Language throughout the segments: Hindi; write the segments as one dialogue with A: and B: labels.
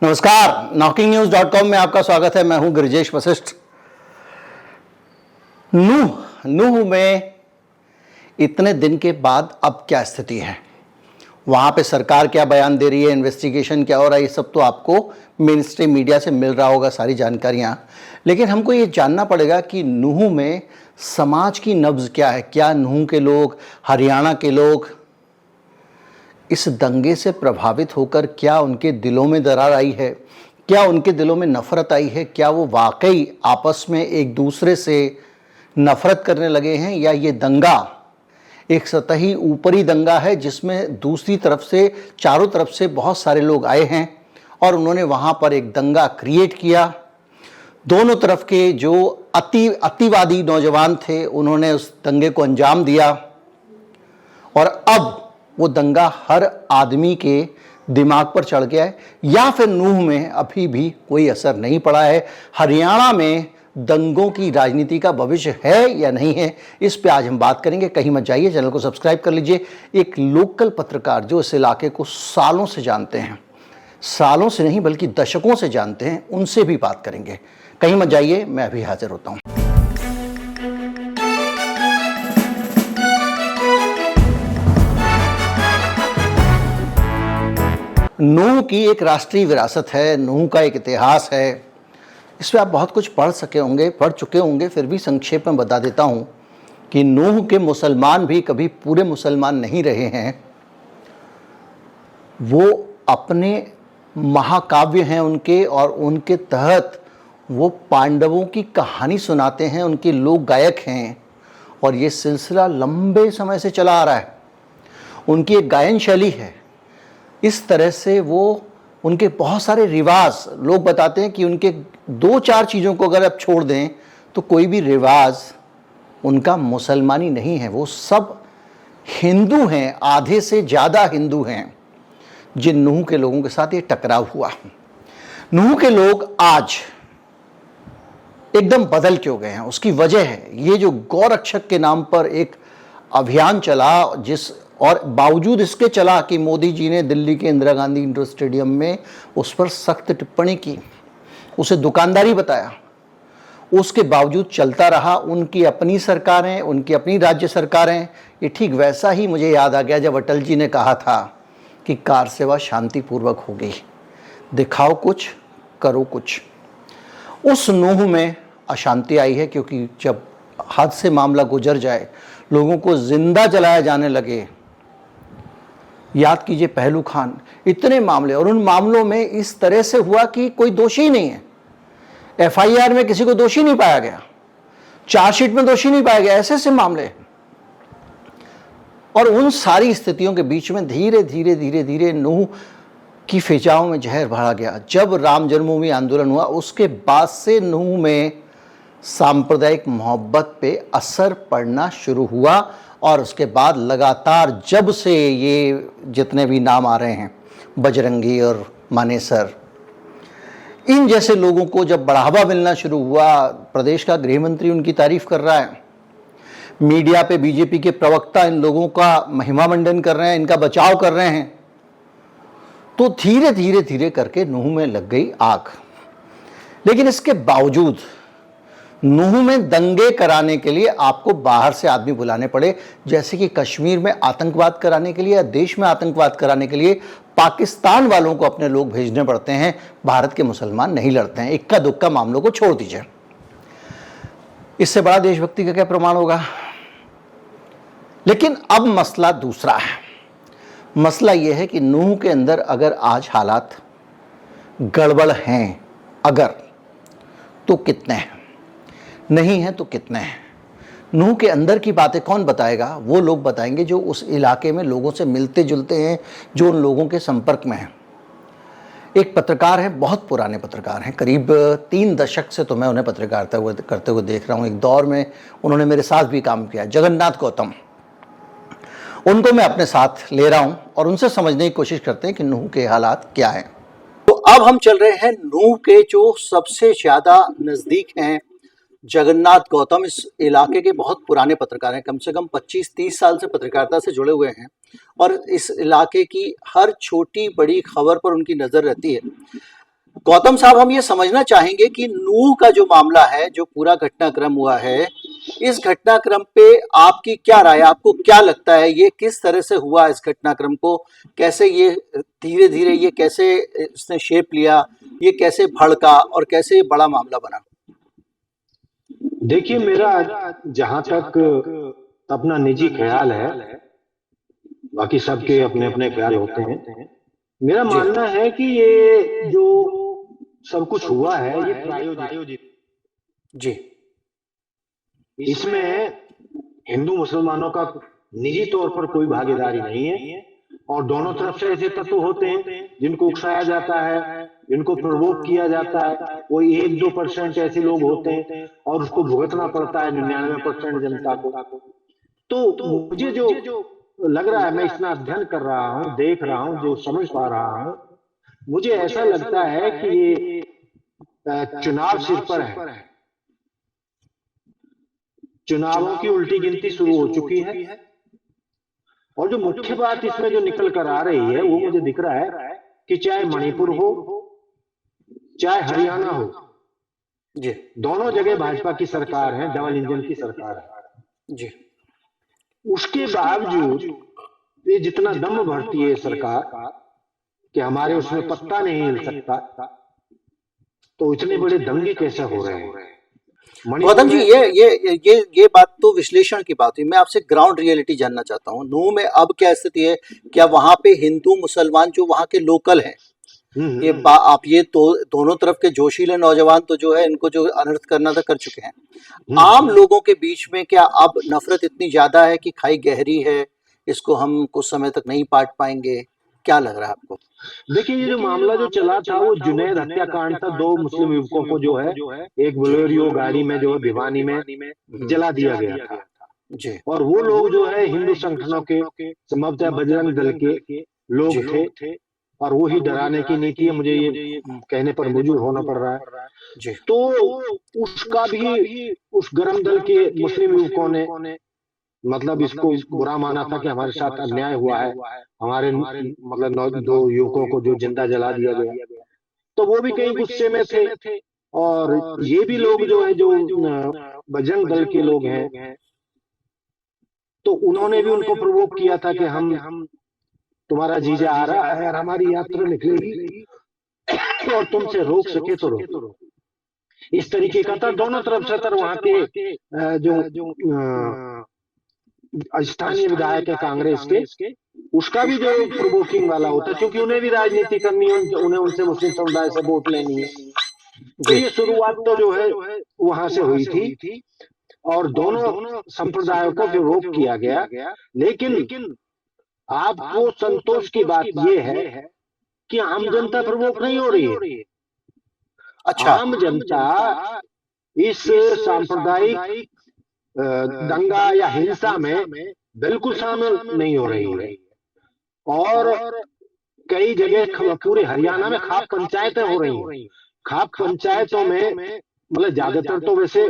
A: नमस्कार, knocking-news.com में आपका स्वागत है। मैं हूं गिरिजेश वशिष्ठ। नूह में इतने दिन के बाद अब क्या स्थिति है, वहां पे सरकार क्या बयान दे रही है, इन्वेस्टिगेशन क्या हो रहा है, ये सब तो आपको मेन स्ट्रीम मीडिया से मिल रहा होगा सारी जानकारियां। लेकिन हमको ये जानना पड़ेगा कि नूह में समाज की नब्ज क्या है। क्या नूह के लोग, हरियाणा के लोग इस दंगे से प्रभावित होकर क्या उनके दिलों में दरार आई है, क्या उनके दिलों में नफरत आई है, क्या वो वाकई आपस में एक दूसरे से नफरत करने लगे हैं, या ये दंगा एक सतही ऊपरी दंगा है जिसमें दूसरी तरफ से, चारों तरफ से बहुत सारे लोग आए हैं और उन्होंने वहां पर एक दंगा क्रिएट किया। दोनों तरफ के जो अतिवादी नौजवान थे उन्होंने उस दंगे को अंजाम दिया और अब वो दंगा हर आदमी के दिमाग पर चढ़ गया है, या फिर नूह में अभी भी कोई असर नहीं पड़ा है। हरियाणा में दंगों की राजनीति का भविष्य है या नहीं है, इस पे आज हम बात करेंगे। कहीं मत जाइए, चैनल को सब्सक्राइब कर लीजिए। एक लोकल पत्रकार जो इस इलाके को सालों से जानते हैं, सालों से नहीं बल्कि दशकों से जानते हैं, उनसे भी बात करेंगे। कहीं मत जाइए, मैं अभी हाजिर होता हूं। नूह की एक राष्ट्रीय विरासत है, नूह का एक इतिहास है। इस पर आप बहुत कुछ पढ़ चुके होंगे, फिर भी संक्षेप में बता देता हूँ कि नूह के मुसलमान भी कभी पूरे मुसलमान नहीं रहे हैं। वो अपने महाकाव्य हैं उनके, और उनके तहत वो पांडवों की कहानी सुनाते हैं, उनके लोक गायक हैं, और ये सिलसिला लंबे समय से चला आ रहा है। उनकी एक गायन शैली है। इस तरह से वो उनके बहुत सारे रिवाज, लोग बताते हैं कि उनके 2-4 चीज़ों को अगर आप छोड़ दें तो कोई भी रिवाज उनका मुसलमानी नहीं है। वो सब हिंदू हैं, आधे से ज़्यादा हिंदू हैं। जिन नूह के लोगों के साथ ये टकराव हुआ, नूह के लोग आज एकदम बदल क्यों गए हैं, उसकी वजह है ये जो गौरक्षक के नाम पर एक अभियान चला, और बावजूद इसके चला कि मोदी जी ने दिल्ली के इंदिरा गांधी इंडोर स्टेडियम में उस पर सख्त टिप्पणी की, उसे दुकानदारी बताया, उसके बावजूद चलता रहा। उनकी अपनी सरकारें, उनकी अपनी राज्य सरकारें, ये ठीक वैसा ही मुझे याद आ गया जब अटल जी ने कहा था कि कार सेवा शांतिपूर्वक होगी, दिखाओ कुछ करो कुछ। उस नूह में अशांति आई है, क्योंकि जब हद से मामला गुजर जाए, लोगों को जिंदा जलाया जाने लगे। याद कीजिए पहलू खान, इतने मामले, और उन मामलों में इस तरह से हुआ कि कोई दोषी नहीं है। एफआईआर में किसी को दोषी नहीं पाया गया, चार्जशीट में दोषी नहीं पाया गया, ऐसे ऐसे मामले। और उन सारी स्थितियों के बीच में धीरे धीरे धीरे धीरे नूह की फिजाओं में जहर भरा गया। जब राम जन्मभूमि आंदोलन हुआ, उसके बाद से नूह में सांप्रदायिक मोहब्बत पे असर पड़ना शुरू हुआ, और उसके बाद लगातार जब से ये जितने भी नाम आ रहे हैं, बजरंगी और मानेसर, इन जैसे लोगों को जब बढ़ावा मिलना शुरू हुआ, प्रदेश का गृह मंत्री उनकी तारीफ कर रहा है, मीडिया पे बीजेपी के प्रवक्ता इन लोगों का महिमा मंडन कर रहे हैं, इनका बचाव कर रहे हैं, तो धीरे धीरे धीरे करके नूह में लग गई आग। लेकिन इसके बावजूद नूह में दंगे कराने के लिए आपको बाहर से आदमी बुलाने पड़े, जैसे कि कश्मीर में आतंकवाद कराने के लिए या देश में आतंकवाद कराने के लिए पाकिस्तान वालों को अपने लोग भेजने पड़ते हैं। भारत के मुसलमान नहीं लड़ते हैं। इक्का दुक्का मामलों को छोड़ दीजिए, इससे बड़ा देशभक्ति का क्या प्रमाण होगा। लेकिन अब मसला दूसरा है। मसला यह है कि नूह के अंदर अगर आज हालात गड़बड़ हैं, अगर, तो कितने हैं, नहीं है तो कितने हैं। नूह के अंदर की बातें कौन बताएगा? वो लोग बताएंगे जो उस इलाके में लोगों से मिलते जुलते हैं, जो उन लोगों के संपर्क में हैं। एक पत्रकार हैं, बहुत पुराने पत्रकार हैं, करीब 3 दशक से तो मैं उन्हें पत्रकारिता करते हुए देख रहा हूँ। एक दौर में उन्होंने मेरे साथ भी काम किया, जगन्नाथ गौतम। उनको मैं अपने साथ ले रहा हूँ और उनसे समझने की कोशिश करते हैं कि नूह के हालात क्या हैं। तो अब हम चल रहे हैं नूह के जो सबसे ज़्यादा नज़दीक हैं, जगन्नाथ गौतम। इस इलाके के बहुत पुराने पत्रकार हैं, कम से कम 25-30 साल से पत्रकारिता से जुड़े हुए हैं और इस इलाके की हर छोटी बड़ी खबर पर उनकी नज़र रहती है। गौतम साहब, हम ये समझना चाहेंगे कि नूह का जो मामला है, जो पूरा घटनाक्रम हुआ है, इस घटनाक्रम पे आपकी क्या राय है? आपको क्या लगता है ये किस तरह से हुआ? इस घटनाक्रम को कैसे ये धीरे धीरे ये कैसे इसने शेप लिया, ये कैसे भड़का और कैसे ये बड़ा मामला बना?
B: देखिए, मेरा जहां तक अपना निजी ख्याल है, बाकी सबके अपने अपने ख्याल होते हैं। मेरा
A: जी
B: मानना है कि ये जो सब कुछ हुआ है ये प्रायोजित,
A: जी
B: इसमें हिंदू मुसलमानों का निजी तौर पर कोई भागीदारी नहीं है। और दोनों तरफ से ऐसे तत्व होते हैं जिनको उकसाया जाता है, जिनको प्रवोक किया जाता है। कोई 1-2% ऐसे लोग होते हैं और उसको भुगतना पड़ता है 99% जनता को। तो मुझे जो लग रहा है, मैं इतना अध्ययन कर रहा हूँ, देख रहा हूँ, जो समझ पा रहा हूँ, मुझे ऐसा लगता है कि ये चुनाव सिर पर है। चुनावों की उल्टी गिनती शुरू हो चुकी है और जो मुख्य बात इसमें जो निकल कर आ रही है वो मुझे दिख रहा है कि चाहे मणिपुर हो, चाहे हरियाणा हो,
A: जी
B: दोनों जगह भाजपा की सरकार है, डबल इंजन की सरकार है।
A: जी
B: उसके बावजूद ये जितना दम भरती है सरकार कि हमारे उसमें पत्ता नहीं हिल सकता, तो इतने बड़े दंगे कैसे हो रहे हैं मणिपुर
A: गौतम जी,
B: में।
A: ये बात तो विश्लेषण की बात हुई। मैं आपसे ग्राउंड रियलिटी जानना चाहता हूँ। नूह में अब क्या स्थिति है? क्या वहां पे हिंदू मुसलमान जो वहां के लोकल हैं, आप ये तो दोनों तरफ के जोशीले नौजवान तो जो है इनको जो अनर्थ करना था कर चुके हैं। आम लोगों के बीच में क्या अब नफरत इतनी ज्यादा है कि खाई गहरी है, इसको हम कुछ समय तक नहीं पाट पाएंगे? क्या लग रहा है आपको?
B: देखिए, ये जो मामला जो चला था वो जुनैद हत्याकांड था। 2 मुस्लिम युवकों को जो है एक
A: जी
B: बोलेरो गाड़ी में जो है भिवानी में जला दिया गया था।
A: जी
B: और वो लोग जो है हिंदू संगठनों के, संभवतः बजरंग दल के
A: जी
B: लोग थे। और वो ही डराने की नीति है, मुझे ये कहने पर मजबूर होना पड़ रहा है।
A: जी
B: तो उसका भी उस गरम दल के मुस्लिम युवकों ने मतलब इसको बुरा माना था कि हमारे साथ अन्याय हुआ है, हमारे मतलब 2 युवकों को जो जिंदा जला दिया गया। तो वो भी कहीं गुस्से में थे। और ये भी लोग जो है, जो बजरंग दल के लोग हैं, तो उन्होंने भी उनको प्रवोक किया था कि हम, तुम्हारा जीजा आ रहा है और हमारी यात्रा निकलेगी और तुमसे रोक सके तो रोको। इस तरीके का था। दोनों तरफ से वहां के जो स्थानीय विधायक है कांग्रेस के, उसका भी जो प्रोवोकिंग वाला होता है, क्योंकि उन्हें भी राजनीति करनी है, उन्हें उनसे मुस्लिम समुदाय से वोट लेनी है। तो
A: जी
B: ये शुरुआत तो जो है वहां से हुई थी और दोनों संप्रदायों को विरोध किया गया। लेकिन आपको संतोष की बात यह है कि आम जनता प्रवोक नहीं हो रही है।
A: अच्छा
B: आम जनता इस सांप्रदायिक दंगा या हिंसा में बिल्कुल शामिल नहीं हो रही है। और कई जगह पूरे हरियाणा में खाप पंचायतें हो रही हैं। खाप पंचायतों में मतलब ज्यादातर तो वैसे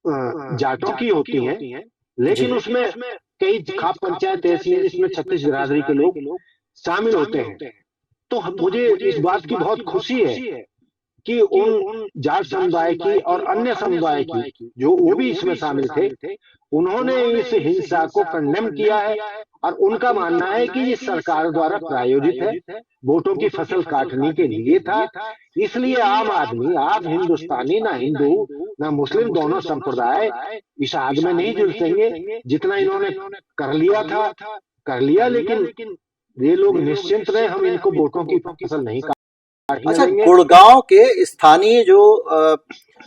B: जाटों की होती हैं,
A: जी
B: लेकिन उसमें कई खाप पंचायत ऐसी हैं जिसमें 36 बिरादरी के लोग शामिल होते हैं। तो मुझे इस बात की बहुत खुशी है कि उन जाट समुदाय की और अन्य समुदाय की, जो वो भी इसमें शामिल थे, उन्होंने इस हिंसा को कंडेम किया है। और उनका मानना है कि ये सरकार द्वारा प्रायोजित है, वोटों की फसल काटने के लिए था। इसलिए आम आदमी, आप हिंदुस्तानी, ना हिंदू ना मुस्लिम, दोनों संप्रदाय इस आग में नहीं झुलसेंगे। जितना इन्होंने कर लिया था कर लिया, लेकिन ये लोग निश्चिंत रहे, हम इनको वोटों की फसल नहीं काटने
A: अच्छा,
B: देंगे।
A: गुड़गांव के स्थानीय जो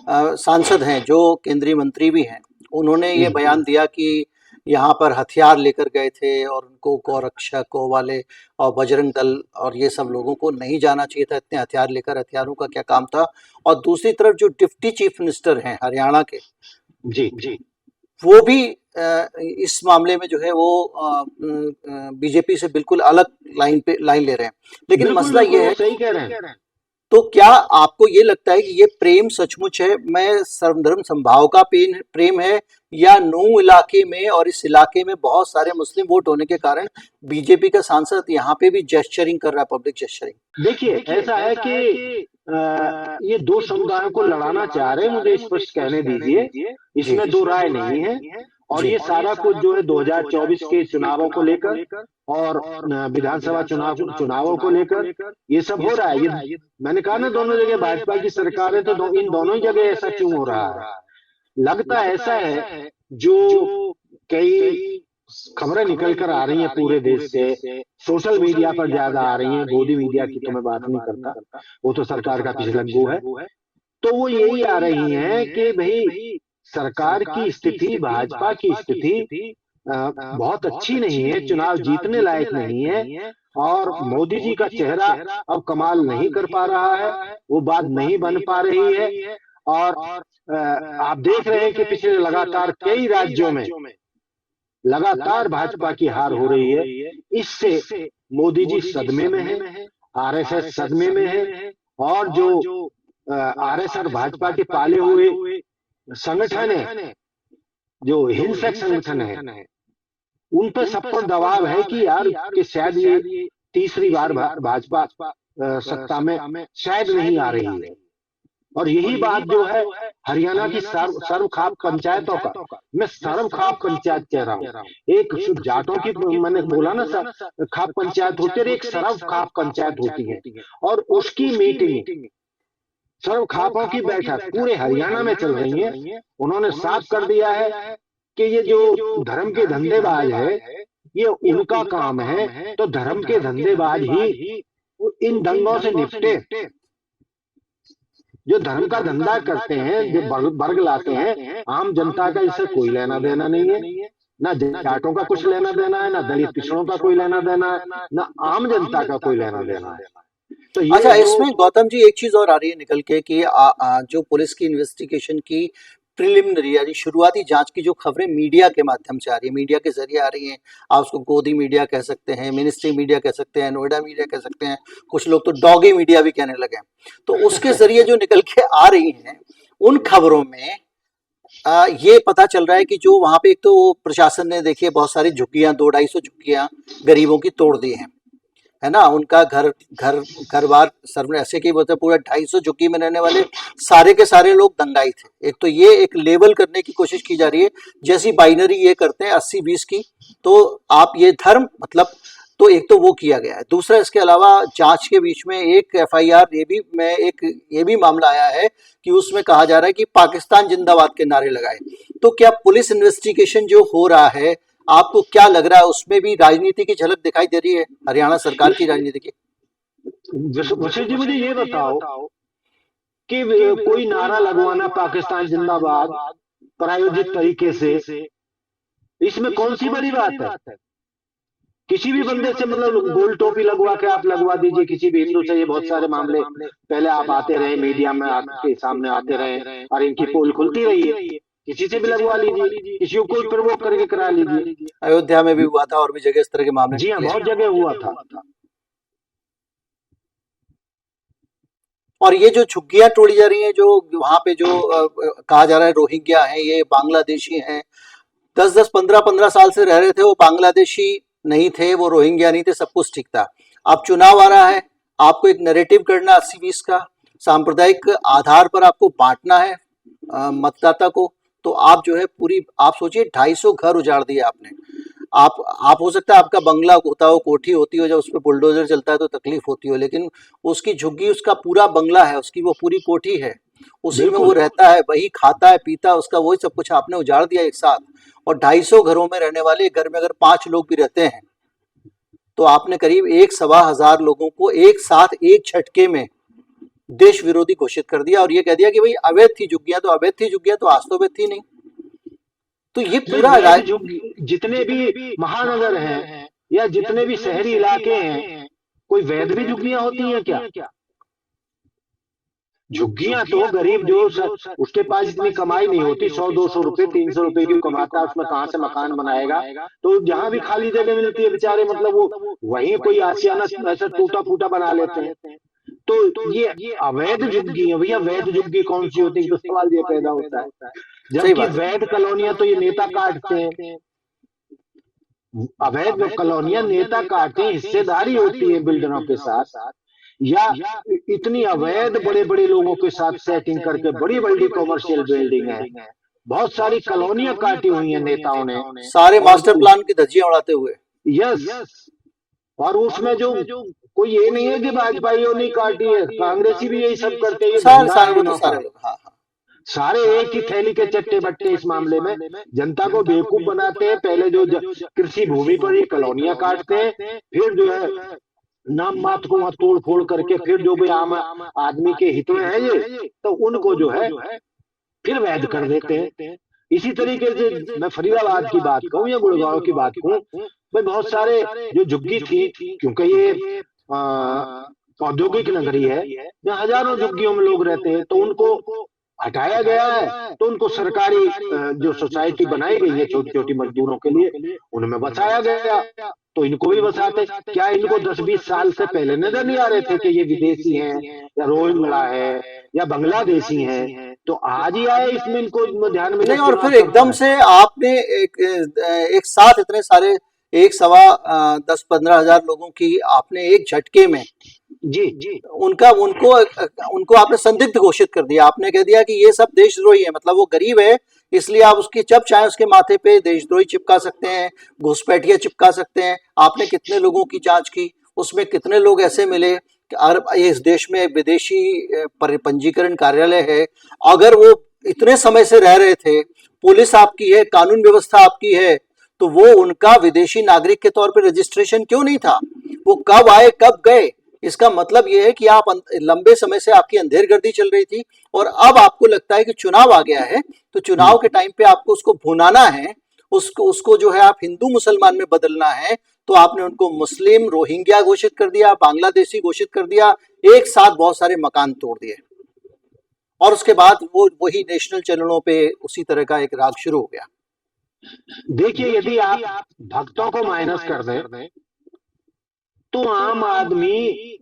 A: सांसद हैं, जो केंद्रीय मंत्री भी हैं, उन्होंने ये बयान दिया कि यहाँ पर हथियार लेकर गए थे और उनको गौरक्षक गौ वाले और बजरंग दल और ये सब लोगों को नहीं जाना चाहिए था इतने हथियार लेकर। हथियारों का क्या काम था? और दूसरी तरफ जो डिप्टी चीफ मिनिस्टर हैं हरियाणा के,
B: जी
A: वो भी इस मामले में जो है वो बीजेपी से बिल्कुल अलग लाइन ले रहे हैं। लेकिन
B: बिल्कुल
A: मसला
B: बिल्कुल,
A: ये
B: वो
A: है,
B: सही कह रहे हैं।
A: तो क्या आपको ये लगता है कि ये प्रेम सचमुच है, मैं सर्वधर्म समभाव का प्रेम है, या नूह इलाके में और इस इलाके में बहुत सारे मुस्लिम वोट होने के कारण बीजेपी का सांसद यहाँ पे भी जेस्चरिंग कर रहा है, पब्लिक जेस्चरिंग?
B: देखिए, ऐसा है कि ये दो समुदायों को लड़ाना चाह रहे हैं, मुझे स्पष्ट कहने दीजिए,
A: जी
B: इसमें दो राय नहीं है। और
A: जी
B: ये सारा कुछ जो है 2024 के चुनावों को लेकर और विधानसभा चुनावों को लेकर ये सब हो रहा है। ये मैंने कहा ना, दोनों जगह भाजपा की सरकार है, तो इन दोनों ही जगह ऐसा क्यों हो रहा है? लगता ऐसा है, जो कई खबरें निकल कर आ रही हैं पूरे देश से, सोशल मीडिया पर ज्यादा आ रही हैं, गोदी मीडिया की तो मैं बात नहीं करता, वो तो सरकार का पिछलग्गू है। तो वो यही आ रही हैं कि भाई सरकार की स्थिति, भाजपा की स्थिति बहुत अच्छी नहीं है, चुनाव जीतने लायक नहीं है, और मोदी जी का चेहरा अब कमाल नहीं कर पा रहा है, वो बात नहीं बन पा रही है। और आप देख रहे हैं कि पिछले लगातार कई राज्यों में लगातार भाजपा की हार हो रही है। इससे मोदी जी सदमे में है, आरएसएस सदमे में है, और जो आरएसएस और भाजपा के पाले हुए संगठन है, जो हिंसक संगठन है, उन पर सब पर दबाव है कि यार कि शायद ये तीसरी बार भाजपा सत्ता में शायद नहीं आ रही है। और यही बात जो है हरियाणा की सर्वखाप पंचायतों का, मैं सर्वखाप पंचायत कह रहा हूँ, एक जाटों की मैंने बोला ना, खाप पंचायत होती है, एक सर्वखाप पंचायत होती है, और उसकी मीटिंग, सर्वखापों की बैठक पूरे हरियाणा में चल रही है। उन्होंने साफ कर दिया है कि ये जो धर्म के धंधेबाज है, ये उनका काम है, तो धर्म के धंधेबाज ही इन दंगों से निपटे। जो धर्म का धंधा करते हैं, जो वर्ग लाते हैं, आम जनता का इससे कोई लेना देना नहीं है, ना जाटों का कुछ लेना देना है, ना दलित पिछड़ों का कोई लेना देना है, ना आम जनता का कोई लेना देना है। तो ये
A: अच्छा, इसमें गौतम जी एक चीज और आ रही है निकल के कि जो पुलिस की इन्वेस्टिगेशन की प्रिलिमिनरी यानी शुरुआती जांच की जो खबरें मीडिया के माध्यम से आ रही है, मीडिया के जरिए आ रही हैं, आप उसको गोदी मीडिया कह सकते हैं, मिनिस्ट्री मीडिया कह सकते हैं, नोएडा मीडिया कह सकते हैं, कुछ लोग तो डॉगी मीडिया भी कहने लगे हैं। तो उसके जरिए जो निकल के आ रही हैं उन खबरों में ये पता चल रहा है कि जो वहां पे एक तो प्रशासन ने देखिए बहुत सारी झुग्गियां, 200-250 झुग्गियां गरीबों की तोड़ दी हैं, है ना, उनका घर घर घर बार सर्व ऐसे कि बोलते पूरा 250 झुग्गी में रहने वाले सारे के सारे लोग दंगाई थे। एक तो ये एक लेवल करने की कोशिश की जा रही है, जैसी बाइनरी ये करते हैं 80-20 की, तो आप ये धर्म मतलब, तो एक तो वो किया गया है। दूसरा, इसके अलावा जांच के बीच में एक एफआईआर ये भी मामला आया है कि उसमें कहा जा रहा है कि पाकिस्तान जिंदाबाद के नारे लगाए। तो क्या पुलिस इन्वेस्टिगेशन जो हो रहा है, आपको क्या लग रहा है उसमें भी राजनीति की झलक दिखाई दे रही है, हरियाणा सरकार की राजनीति की?
B: वशिष्ठ जी, मुझे ये बताओ कि कोई नारा लगवाना पाकिस्तान जिंदाबाद प्रायोजित तरीके से, इसमें कौन सी बड़ी बात है? किसी भी बंदे से, मतलब गोल टोपी लगवा के आप लगवा दीजिए किसी भी हिंदू से, ये बहुत सारे मामले पहले आप आते रहे, मीडिया में आपके सामने आते रहे, और इनकी पोल खुलती रही है, किसी से भी लगवा लीजिए, किसी को प्रवोक करके करा लीजिए।
A: अयोध्या में भी हुआ था और भी जगह इस तरह के मामले
B: जी हाँ, बहुत जगह हुआ था।
A: और ये जो झुग्गियां तोड़ी जा रही हैं, जो वहां पे जो कहा जा रहा है रोहिंग्या हैं, ये बांग्लादेशी हैं, 10-10 15-15 साल से रह रहे थे, वो बांग्लादेशी नहीं थे, वो रोहिंग्या नहीं थे, सब कुछ ठीक था। अब चुनाव आ रहा है, आपको एक नैरेटिव करना 80-20 का, सांप्रदायिक आधार पर आपको बांटना है मतदाता को, तो आप जो है पूरी, आप सोचिए 250 घर उजाड़ दिए आपने। आप हो सकता है आपका बंगला होता हो, कोठी होती हो, जब उस पर बुलडोजर चलता है तो तकलीफ होती हो, लेकिन उसकी झुग्गी उसका पूरा बंगला है, उसकी वो पूरी कोठी है, उसी में वो रहता है, वही खाता है पीता है, उसका वही सब कुछ आपने उजाड़ दिया एक साथ। और 250 घरों में रहने वाले घर में अगर 5 लोग भी रहते हैं तो आपने करीब 1-1.25 लोगों को एक साथ एक झटके में देश विरोधी घोषित कर दिया, और ये कह दिया कि भाई अवैध थी झुग्गियां, तो अवैध थी झुग्गियां, तो आज तो अवैध थी नहीं। तो ये पूरा
B: जितने भी महानगर हैं या जितने भी शहरी इलाके हैं, कोई वैध भी झुग्गियां होती हैं क्या? झुग्गियां तो गरीब जो उसके पास इतनी कमाई नहीं होती, 100-200 रुपए 300 रुपए की कमाता है, उसमें कहां से मकान बनाएगा? तो जहां भी खाली जगह मिलती है बेचारे, मतलब वो वहीं कोई आशियाना ऐसा टूटा फूटा बना लेते हैं। तो ये अवैध झुग्गी है भैया, वैध झुग्गी कौन सी होती है, तो सवाल ये पैदा होता है।
A: सही
B: जबकि
A: बात है।
B: वैध कॉलोनियां तो ये नेता काटते हैं, अवैध कॉलोनियां नेता काटते हैं, हिस्सेदारी होती है बिल्डरों के साथ, या इतनी अवैध बड़े बड़े लोगों के साथ सेटिंग करके बड़ी बड़ी कॉमर्शियल बिल्डिंग है, बहुत सारी कॉलोनियां काटी हुई हैं नेताओं ने,
A: सारे
B: और
A: मास्टर प्लान की धज्जियां उड़ाते हुए।
B: यस, और उसमें जो कोई ये नहीं है कि भाजपाइयों ने काटी है, कांग्रेसी भी यही सब करते हैं, ये
A: सारे
B: धंधा
A: सारे
B: है
A: वो तो
B: इनों
A: सारे
B: का।
A: लोग, हाँ हाँ।
B: सारे एक ही थैली के चट्टे बट्टे इस मामले में, जनता को बेवकूफ बनाते हैं। पहले जो कृषि भूमि पर ये कॉलोनियां काटते हैं, फिर जो है नाम मात्र को वहां तोड़ फोड़ करके, फिर जो भी आम आदमी के हित में है ये, तो उनको जो है फिर वैध कर देते हैं। इसी तरीके से मैं फरीदाबाद की बात कहूं या गुड़गांव की बात कहूं, भाई बहुत सारे जो झुग्गी थी, क्योंकि ये औद्योगिक नगरी है, यहाँ हजारों झुग्गियों में लोग रहते हैं, तो उनको हटाया गया है, तो उनको सरकारी जो सोसाइटी बनाई गई है छोटी छोटी मजदूरों के लिए, उनमें बसाया गया। तो इनको भी बसाते, क्या इनको 10-20 साल से पहले नजर नहीं आ रहे थे कि ये विदेशी हैं, या रोहिंग्या है, या बांग्लादेशी हैं? तो आज ही आए इसमें, इनको ध्यान में
A: नहीं,
B: जब
A: और
B: चुनाव
A: फिर
B: करना
A: एकदम
B: है।
A: से आपने एक साथ इतने सारे, एक सवा 10-15 हजार लोगों की आपने एक झटके में
B: जी,
A: उनका उनको उनको आपने संदिग्ध घोषित कर दिया। आपने कह दिया कि ये सब देशद्रोही है, मतलब वो गरीब है इसलिए आप उसकी जब चाहे उसके माथे पे देशद्रोही चिपका सकते हैं, घुसपैठिया चिपका सकते हैं। आपने कितने लोगों की जांच की, उसमें कितने लोग ऐसे मिले कि इस देश में विदेशी पंजीकरण कार्यालय है, अगर वो इतने समय से रह रहे थे, पुलिस आपकी है, कानून व्यवस्था आपकी है, तो वो उनका विदेशी नागरिक के तौर पर रजिस्ट्रेशन क्यों नहीं था? वो कब आए कब गए? इसका मतलब यह है कि आप लंबे समय से आपकी अंधेरगर्दी चल रही थी, और अब आपको लगता है कि चुनाव आ गया है, तो चुनाव के टाइम पे आपको उसको भुनाना है, उसको उसको जो है आप हिंदू मुसलमान में बदलना है। तो आपने उनको मुस्लिम, रोहिंग्या घोषित कर दिया, बांग्लादेशी घोषित कर दिया, एक साथ बहुत सारे मकान तोड़ दिए, और उसके बाद वो वही नेशनल चैनलों पे उसी तरह का एक राग शुरू हो गया।
B: देखिए यदि आप भक्तों को माइनस कर दें, तो आम आदमी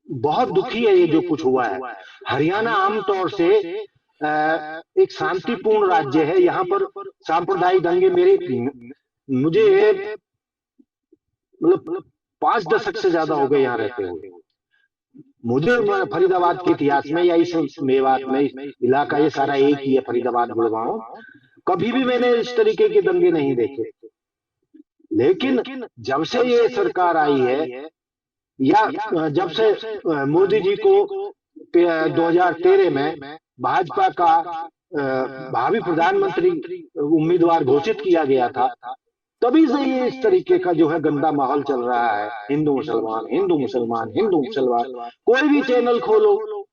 B: बहुत दुखी है। ये जो कुछ हुआ है, हरियाणा आमतौर से एक शांतिपूर्ण राज्य है, यहाँ पर सांप्रदायिक दंगे मेरे मुझे मतलब 5 दशक से ज्यादा हो गए यहाँ रहते हुए। मुझे फरीदाबाद के इतिहास में या इस मेवात में इलाका ये सारा एक ही है, फरीदाबाद गुड़गांव, कभी भी मैंने इस तरीके के दंगे नहीं देखे। लेकिन जब से ये सरकार आई है, या जब से मोदी जी को 2013 में भाजपा का भावी प्रधानमंत्री उम्मीदवार घोषित किया गया था, तभी से ये इस तरीके का जो है गंदा माहौल चल रहा है। हिंदू मुसलमान, हिंदू मुसलमान, हिंदू मुसलमान, कोई भी चैनल खोलो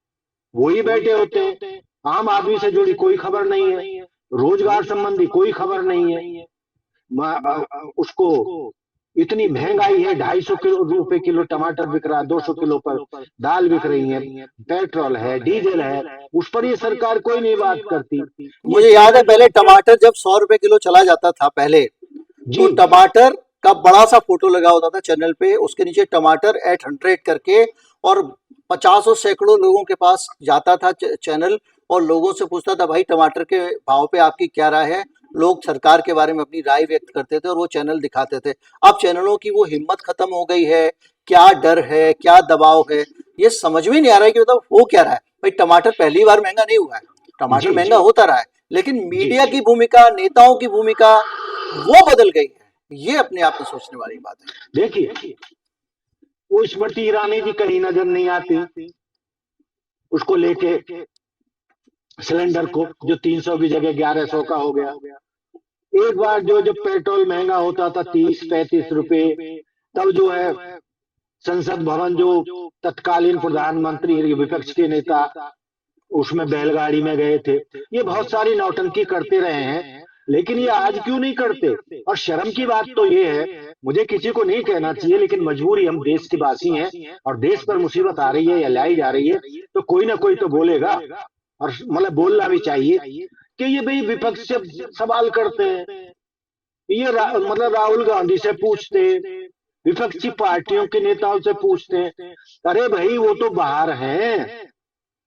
B: वही बैठे होते हैं। आम आदमी से जुड़ी कोई खबर नहीं है, रोजगार संबंधी कोई खबर नहीं है। उसको इतनी महंगाई है, 250 रुपए किलो टमाटर बिक रहा है, 200 किलो पर दाल बिक रही है, पेट्रोल है, डीजल है, उस पर ये सरकार कोई नहीं बात करती। ये
A: मुझे याद है
B: चैनल
A: पहले टमाटर जब 100 रुपए किलो चला जाता था पहले,
B: जी,
A: तो टमाटर का बड़ा सा फोटो लगा होता था चैनल पे, उसके नीचे टमाटर @100 करके, और 50 और सैकड़ों लोगों के पास जाता था चैनल, और लोगों से पूछता था भाई टमाटर के भाव पे आपकी क्या राय है। लोग सरकार के बारे में अपनी राय व्यक्त करते थे और वो चैनल दिखाते थे। अब चैनलों की वो हिम्मत खत्म हो गई है। क्या डर है, क्या दबाव है, ये समझ में नहीं आ रहा है कि मतलब हो क्या रहा है। भाई टमाटर पहली बार महंगा नहीं हुआ है, टमाटर
B: जी,
A: महंगा होता रहा है, लेकिन
B: जी,
A: मीडिया की भूमिका, नेताओं की भूमिका वो बदल गई है। ये अपने आप में सोचने वाली बात है।
B: देखिए वो स्मृति ईरानी जी कहीं नजर नहीं आती, उसको लेके सिलेंडर को जो 300 की जगह 1100 का हो गया। एक बार जो जब पेट्रोल महंगा होता था 30-35 रुपए, तब जो है संसद भवन जो तत्कालीन प्रधानमंत्री विपक्ष के नेता उसमें बैलगाड़ी में गए थे, ये बहुत सारी नौटंकी करते रहे हैं। लेकिन ये आज क्यों नहीं करते? और शर्म की बात तो ये है, मुझे किसी को नहीं कहना चाहिए, लेकिन मजबूरी, हम देश के वासी हैं, और देश पर मुसीबत आ रही है या लाई जा रही है, तो कोई ना कोई तो बोलेगा, और मतलब बोलना भी चाहिए कि ये भाई विपक्ष से सवाल करते हैं। ये मतलब राहुल गांधी से पूछते, विपक्षी पार्टियों के नेताओं से पूछते हैं, अरे भाई वो तो बाहर हैं,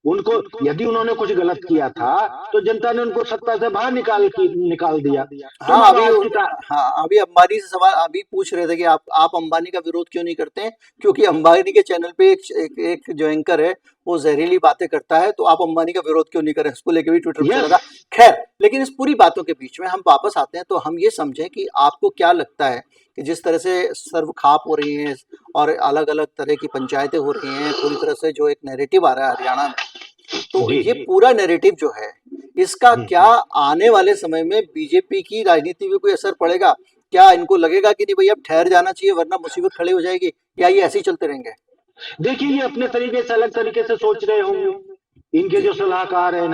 B: उनको यदि उन्होंने कुछ गलत किया था तो जनता ने उनको सत्ता से बाहर निकाल दिया। तुम
A: हाँ अभी
B: आवाज की
A: हाँ अभी अंबानी से सवाल अभी पूछ रहे थे कि आप अंबानी का विरोध क्यों नहीं करते हैं, क्योंकि अंबानी के चैनल पे एक जो एंकर है वो जहरीली बातें करता है, तो आप अंबानी का विरोध क्यों नहीं करें, उसको लेके भी ट्विटर पे चला था। खैर, लेकिन इस पूरी बातों के बीच में हम वापस आते हैं, तो हम ये समझें कि आपको क्या लगता है कि जिस तरह से सर्व खाप हो रही है और अलग अलग तरह की पंचायतें हो रही हैं, पूरी तरह से जो एक नैरेटिव आ रहा है हरियाणा में, तो
B: जी
A: ये
B: जी
A: पूरा नैरेटिव जो है इसका क्या आने वाले समय में बीजेपी की राजनीति में कोई असर पड़ेगा? क्या इनको लगेगा कि नहीं भाई अब ठहर जाना चाहिए वरना मुसीबत खड़ी हो जाएगी, या ये ऐसे ही चलते रहेंगे?
B: देखिए, ये अपने तरीके से अलग तरीके से सोच रहे होंगे, इनके
A: जी
B: जो सलाहकार हैं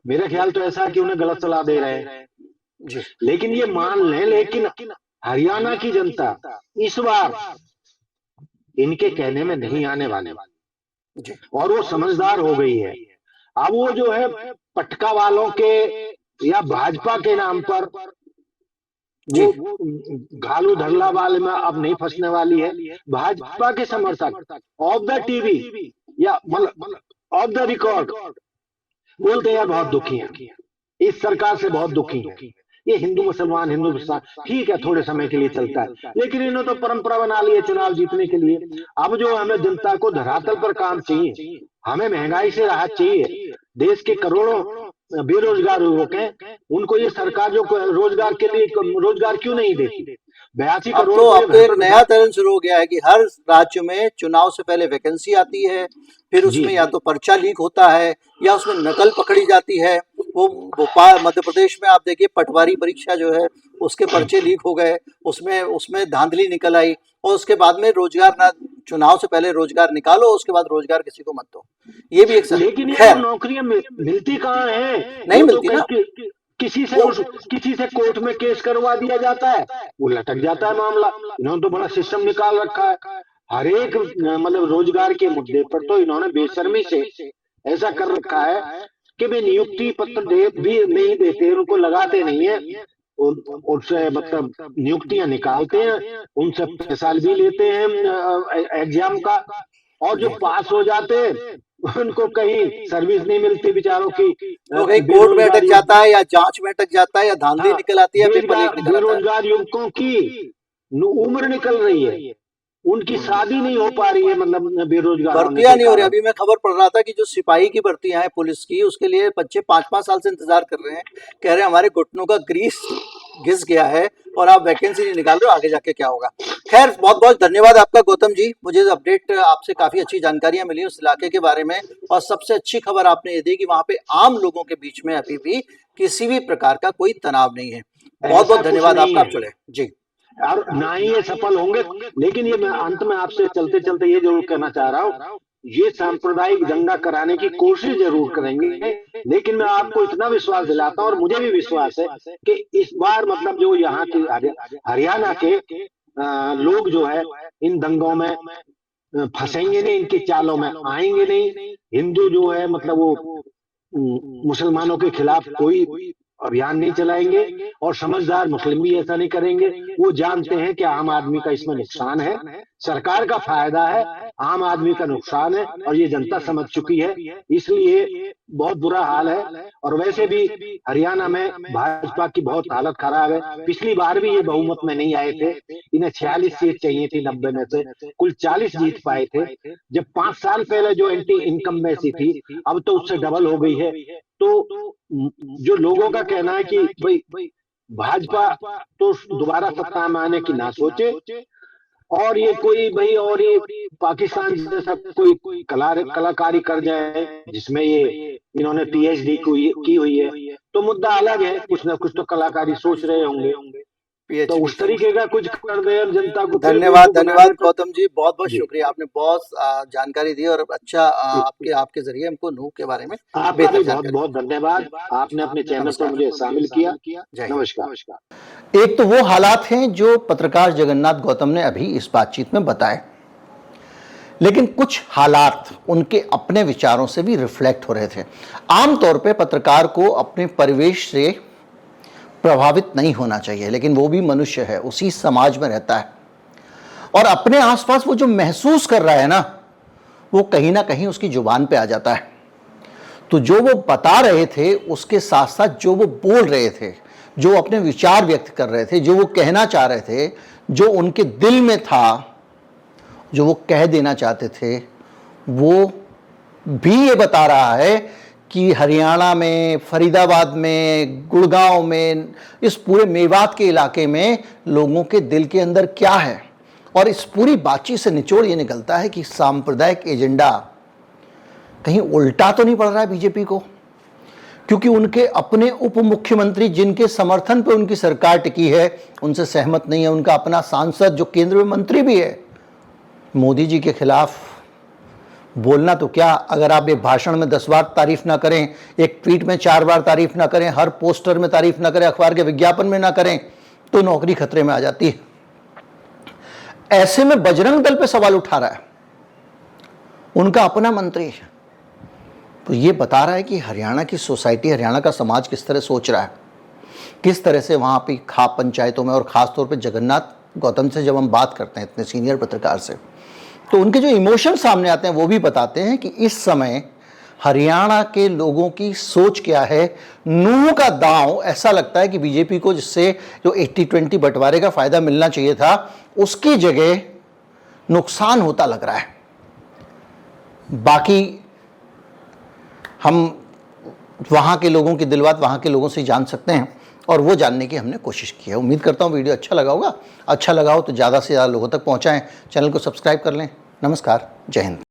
B: मेरा ख्याल तो ऐसा है कि उन्हें गलत सलाह दे रहे हैं,
A: जी
B: लेकिन ये मान लें, लेकिन हरियाणा की जनता इस बार इनके कहने में नहीं आने वाली,
A: जी
B: और वो समझदार हो गई है। अब वो जो है पटका वालों के या भाजपा के नाम पर
A: जी
B: वो घालू धरला वाले में अब नहीं फंसने वाली है। भाजपा के समर्थक ऑफ द टीवी या मतलब ऑफ द रिकॉर्ड बोलते हैं यार बहुत दुखी हैं, इस सरकार से बहुत दुखी हैं, ये हिंदू मुसलमान ठीक है थोड़े समय के लिए चलता है, लेकिन इन्होंने तो परंपरा बना ली है चुनाव जीतने के लिए। अब जो हमें जनता को धरातल पर काम चाहिए, हमें महंगाई से राहत चाहिए, देश के करोड़ों बेरोजगार लोग हैं, उनको ये सरकार जो रोजगार के लिए रोजगार क्यों नहीं देती? 82
A: अब
B: करोड़
A: तो
B: को
A: अब
B: ये
A: तो
B: घर
A: एक
B: पर
A: नया चलन शुरू हो गया है कि हर राज्य में चुनाव से पहले वैकेंसी आती है, फिर
B: जी
A: उसमें या तो पर्चा लीक होता है या उसमें नकल पकड़ी जाती है। वो भोपाल मध्य प्रदेश में आप देखिए पटवारी परीक्षा जो है उसके पर्चे लीक हो गए, उसमें उसमें धांधली निकल आई, और उसके बाद में रोजगार ना, चुनाव से पहले रोजगार निकालो, उसके बाद रोजगार किसी को मत दो। ये भी एक
B: लेकिन ये वो
A: खैर
B: नौकरियां मिलती कहाँ हैं?
A: नहीं
B: वो तो
A: मिलती ना
B: किसी से
A: वो।
B: किसी से कोर्ट में केस करवा दिया जाता है, वो लटक जाता है मामला। इन्होंने तो बड़ा सिस्टम निकाल रखा है, हर एक मतलब रोजगार के मुद्दे पर तो इन्होंने बेशर्मी से ऐसा कर रखा है कि वे नियुक्ति पत्र दे भी नहीं देते, उनको लगाते नहीं है, उनसे मतलब नियुक्तियां निकालते हैं, उनसे पैसा भी लेते हैं एग्जाम का, और जो
A: जी
B: पास हो जाते हैं उनको कहीं सर्विस नहीं मिलती बेचारों की।
A: वो कहीं कोर्ट में अटक
B: बेरोजगारी,
A: जाता है या जांच में अटक जाता है या धांधली
B: हाँ,
A: निकल आती है, पेपर लीक निकल आता है।
B: बेरोजगार युवकों की उम्र निकल रही है, उनकी शादी नहीं हो पा रही है, मतलब बेरोजगार होने
A: भर्तियां
B: के
A: नहीं हो रही।
B: कारण।
A: अभी मैं खबर पढ़ रहा था कि जो सिपाही की भर्तियां हैं पुलिस की, उसके लिए बच्चे 5-5 साल से इंतजार कर रहे हैं, कह रहे हैं हमारे घुटनों का ग्रीस घिस गया है और आप वैकेंसी नहीं निकाल रहे हो, आगे जाके क्या होगा। खैर, बहुत बहुत धन्यवाद आपका गौतम जी, मुझे अपडेट आपसे काफी अच्छी जानकारियां मिली उस इलाके के बारे में, और सबसे अच्छी खबर आपने ये दी कि वहां पे आम लोगों के बीच में अभी भी किसी भी प्रकार का कोई तनाव नहीं है। बहुत
B: ऐसा
A: बहुत
B: कुछ
A: धन्यवाद
B: नहीं
A: आपका, आप
B: है,
A: चले जी।
B: और ना ही ये सफल होंगे। लेकिन ये मैं अंत में आपसे चलते चलते ये जरूर कहना चाह रहा हूँ, ये सांप्रदायिक दंगा कराने की कोशिश जरूर करेंगे, लेकिन मैं आपको इतना विश्वास दिलाता हूँ और मुझे भी विश्वास है कि इस बार मतलब जो यहाँ के हरियाणा के लोग जो है इन दंगों में फंसेंगे नहीं, इनकी चालों में आएंगे नहीं। हिंदू जो है मतलब वो मुसलमानों के खिलाफ कोई अभियान नहीं चलाएंगे, और समझदार मुस्लिम भी ऐसा नहीं करेंगे। वो जानते हैं कि आम आदमी का इसमें नुकसान है, सरकार का फायदा है, आम आदमी का नुकसान है, और ये जनता समझ चुकी है, इसलिए बहुत बुरा हाल है। और वैसे भी हरियाणा में भाजपा की बहुत हालत खराब है, पिछली बार भी ये बहुमत में नहीं आए थे, इन्हें 46 सीट चाहिए थी 90 में से, कुल 40 जीत पाए थे, जब 5 साल पहले जो एंटी इनकम्बेंसी थी अब तो उससे डबल हो गई है। तो जो लोगों का कहना है कि भाई भाजपा तो दोबारा सत्ता में आने की ना सोचे, और ये कोई भाई और ये पाकिस्तान जैसा कोई कलाकारी कर जाए जिसमें ये इन्होंने पीएचडी की हुई है, तो मुद्दा अलग है, कुछ ना कुछ तो कलाकारी सोच रहे होंगे, तो
A: पीएचडी
B: उस तरीके का कुछ कर दे और जनता को फिर
A: धन्यवाद
B: बेवकूफ बना
A: धन्यवाद
B: दे तो।
A: गौतम जी, बहुत बहुत
B: जी,
A: शुक्रिया, आपने बहुत जानकारी दी और अच्छा आपके आपके जरिए हमको नूह के बारे में
B: आपका
A: बेहतर
B: भी बहुत
A: जानकारी
B: बहुत धन्यवाद, आपने अपने
A: दी।
B: चैनल पर
A: नमस्कार,
B: मुझे शामिल किया।
A: जय हिंद।
B: नमस्कार।
A: एक तो वो हालात हैं जो पत्रकार जगन्नाथ गौतम ने अभी इस बातचीत में बताए, लेकिन कुछ हालात उनके अपने विचारों से भी रिफ्लेक्ट हो रहे थे। आमतौर पे पत्रकार को अपने परिवेश से प्रभावित नहीं होना चाहिए, लेकिन वो भी मनुष्य है, उसी समाज में रहता है, और अपने आसपास वो जो महसूस कर रहा है ना, वो कहीं ना कहीं उसकी जुबान पे आ जाता है। तो जो वो बता रहे थे उसके साथ साथ जो वो बोल रहे थे, जो अपने विचार व्यक्त कर रहे थे, जो वो कहना चाह रहे थे, जो उनके दिल में था, जो वो कह देना चाहते थे, वो भी ये बता रहा है कि हरियाणा में, फरीदाबाद में, गुड़गांव में, इस पूरे मेवात के इलाके में लोगों के दिल के अंदर क्या है। और इस पूरी बातचीत से निचोड़ ये निकलता है कि सांप्रदायिक एजेंडा कहीं उल्टा तो नहीं पड़ रहा है बीजेपी को, क्योंकि उनके अपने उप मुख्यमंत्री जिनके समर्थन पे उनकी सरकार टिकी है उनसे सहमत नहीं है। उनका अपना सांसद जो केंद्र में मंत्री भी है, मोदी जी के खिलाफ बोलना तो क्या, अगर आप एक भाषण में 10 बार तारीफ ना करें, एक ट्वीट में 4 बार तारीफ ना करें, हर पोस्टर में तारीफ ना करें, अखबार के विज्ञापन में ना करें, तो नौकरी खतरे में आ जाती है। ऐसे में बजरंग दल पे सवाल उठा रहा है उनका अपना मंत्री, तो ये बता रहा है कि हरियाणा की सोसाइटी, हरियाणा का समाज किस तरह सोच रहा है, किस तरह से वहाँ पे खाप पंचायतों में, और ख़ासतौर पे जगन्नाथ गौतम से जब हम बात करते हैं, इतने सीनियर पत्रकार से, तो उनके जो इमोशन सामने आते हैं वो भी बताते हैं कि इस समय हरियाणा के लोगों की सोच क्या है। नूह का दांव ऐसा लगता है कि बीजेपी को, जिससे जो 80-20 बंटवारे का फ़ायदा मिलना चाहिए था, उसकी जगह नुकसान होता लग रहा है। बाकी हम वहाँ के लोगों की दिल बात वहाँ के लोगों से जान सकते हैं, और वो जानने की हमने कोशिश की है। उम्मीद करता हूँ वीडियो अच्छा लगा होगा। अच्छा लगा हो तो ज़्यादा से ज़्यादा लोगों तक पहुँचाएँ, चैनल को सब्सक्राइब कर लें। नमस्कार, जय हिंद।